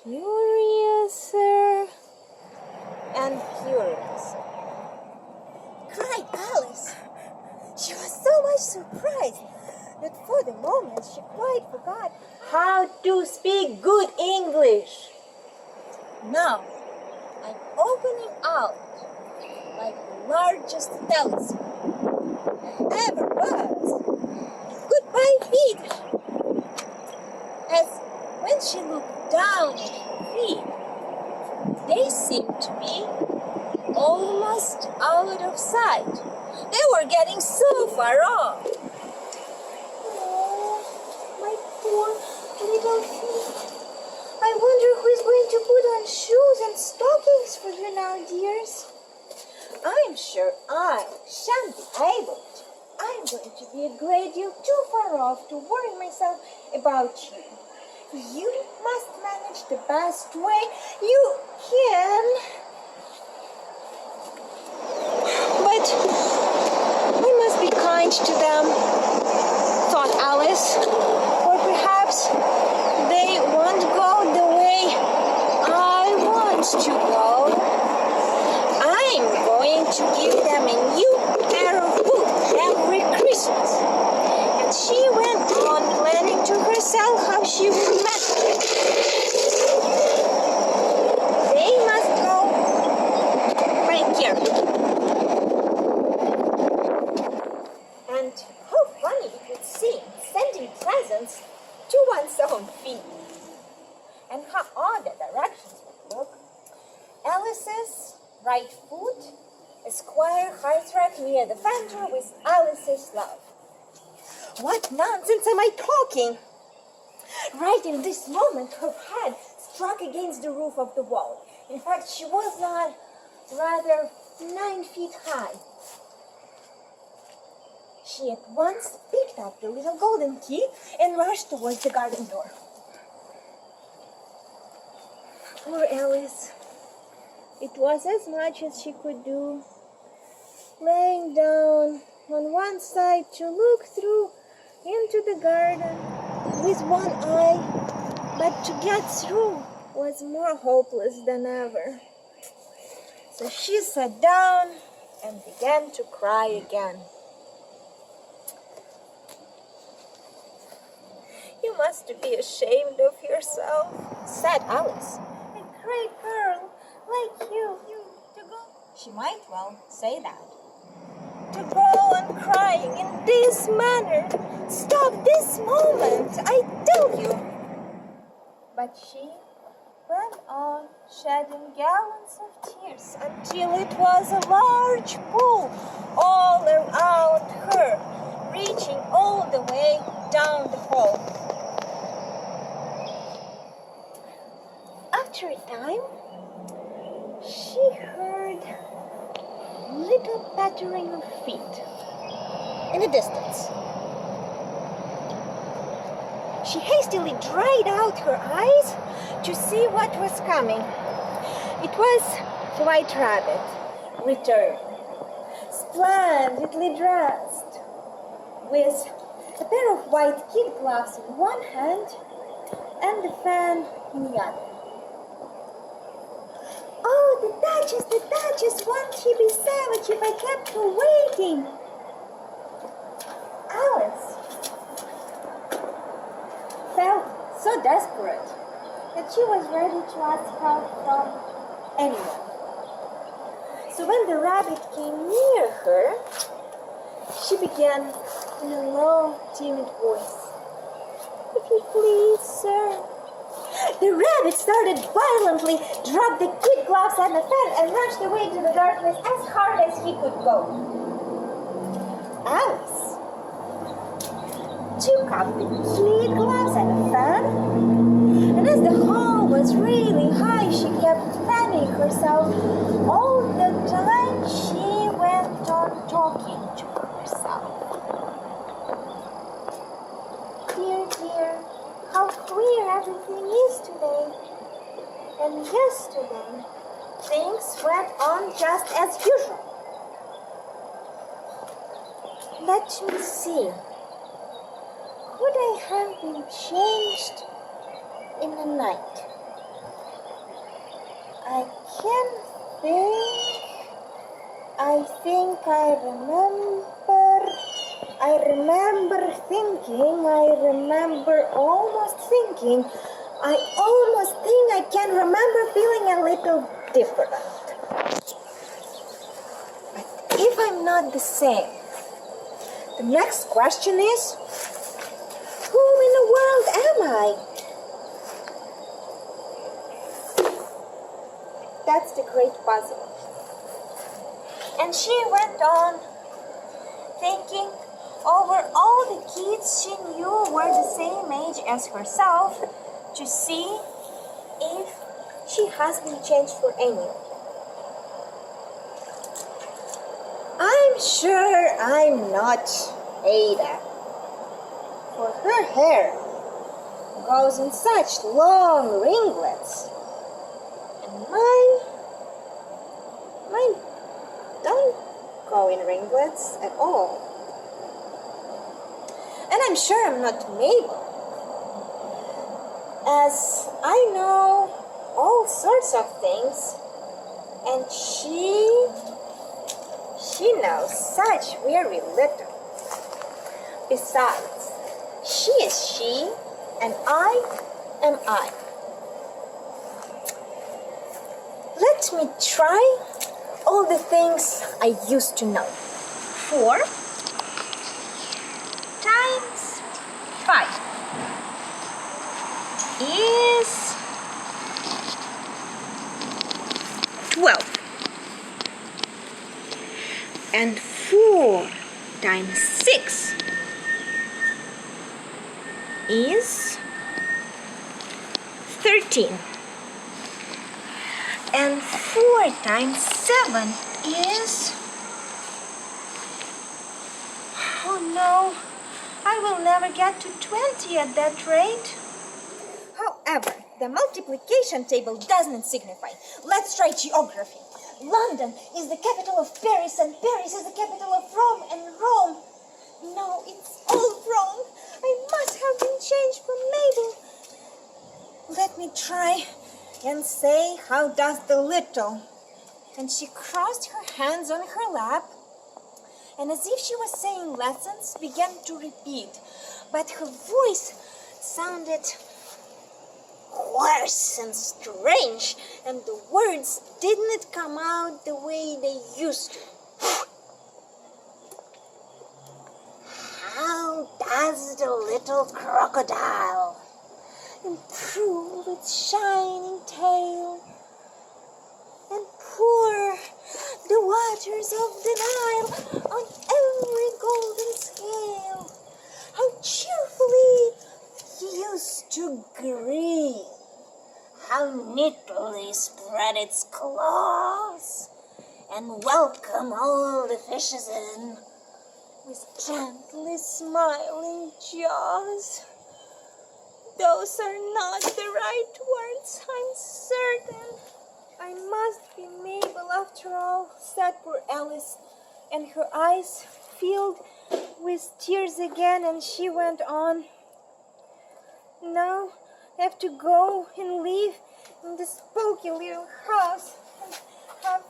Curiouser and curiouser, cried Alice. She was so much surprised that for the moment she quite forgot how to speak good English. Now, I'm opening out like the largest telescope ever was. Goodbye, Peter. As when she looked down at her feet, they seemed to be almost out of sight. They were getting so far off. Oh, my poor little feet. I wonder who is going to put on shoes and stockings for you now, dears. I'm sure I shan't be able to. I'm going to be a great deal too far off to worry myself about you. You must manage the best way you can. But I must be kind to them, thought Alice. Or perhaps they won't go the way I want to go. I'm going to give them a new pair of boots every Christmas. And she went on planning to herself how she would manage it. They must go right here. And how funny it would seem sending presents to one's own feet. And how odd the directions would look. Alice's right foot, a square hearthrug near the fender with Alice's love. What nonsense am I talking? Right in this moment, her head struck against the roof of the wall. In fact, she was not rather 9 feet high. She at once picked up the little golden key and rushed towards the garden door. Poor Alice. It was as much as she could do, laying down on one side to look through into the garden with one eye, but to get through was more hopeless than ever. So she sat down and began to cry again. You must be ashamed of yourself, said Alice. A great girl like you to go. She might well say that. To go on crying in this manner. Stop this moment, I tell you. But she went on shedding gallons of tears until it was a large pool all around her, reaching all the way down the hall. After a time, she heard little pattering of feet in the distance. She hastily dried out her eyes to see what was coming. It was the White Rabbit, returned, splendidly dressed, with a pair of white kid gloves in one hand and the fan in the other. Oh, the Duchess, won't she be savage if I kept her waiting? Alice felt so desperate that she was ready to ask help from anyone. So when the rabbit came near her, she began in a low, timid voice. If you please, sir. The rabbit started violently, dropped the kid gloves and the fan, and rushed away to the darkness as hard as he could go. Alice took up the kid gloves and the fan, and as the hall was really high, she kept fanning herself. All the time she went on talking to herself. Dear, how queer everything is today. And yesterday, things went on just as usual. Let me see. Could I have been changed in the night? I can think. I think I remember thinking. I remember almost thinking. I almost think I can remember feeling a little different. But if I'm not the same, the next question is, who in the world am I? That's the great puzzle. And she went on thinking over all the kids she knew were the same age as herself to see if she has been changed for anyone. I'm sure I'm not Ada, for her hair goes in such long ringlets, and mine don't go in ringlets at all. And I'm sure I'm not Mabel, as I know all sorts of things, and she knows such very little. Besides, she is she, and I am I. Let me try all the things I used to know. 4 times 5 is 12. And 4 times 6 is 13. And 4 times 7 is... Oh no, I will never get to 20 at that rate. However, the multiplication table doesn't signify. Let's try geography. London is the capital of Paris, and Paris is the capital of Rome, and Rome... No, it's all wrong. I must have been changed from Mabel. Let me try and say, how does the little? And she crossed her hands on her lap, and as if she was saying lessons, began to repeat. But her voice sounded hoarse and strange, and the words didn't come out the way they used to. How does the little crocodile improve its shining tail and pour the waters of the Nile on every golden scale? How cheerfully he used to grin, how neatly spread its claws, and welcome all the fishes in with gently smiling jaws. Those are not the right words, I'm certain. I must be Mabel after all, said poor Alice, and her eyes filled with tears again, and she went on. Now I have to go and live in the spooky little house and have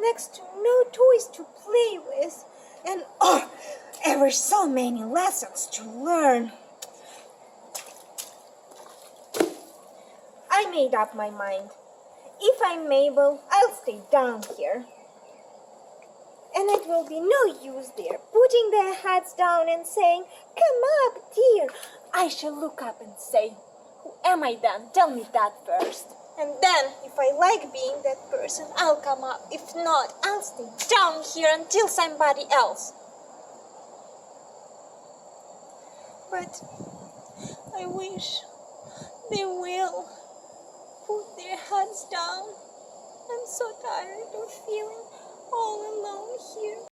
next to no toys to play with, and ever so many lessons to learn. I made up my mind. If I'm Mabel, I'll stay down here. And it will be no use there putting their heads down and saying, "Come up, dear." I shall look up and say, "Who am I then? Tell me that first." And then, if I like being that person, I'll come up. If not, I'll stay down here until somebody else. But I wish they will put their heads down. I'm so tired of feeling all alone here.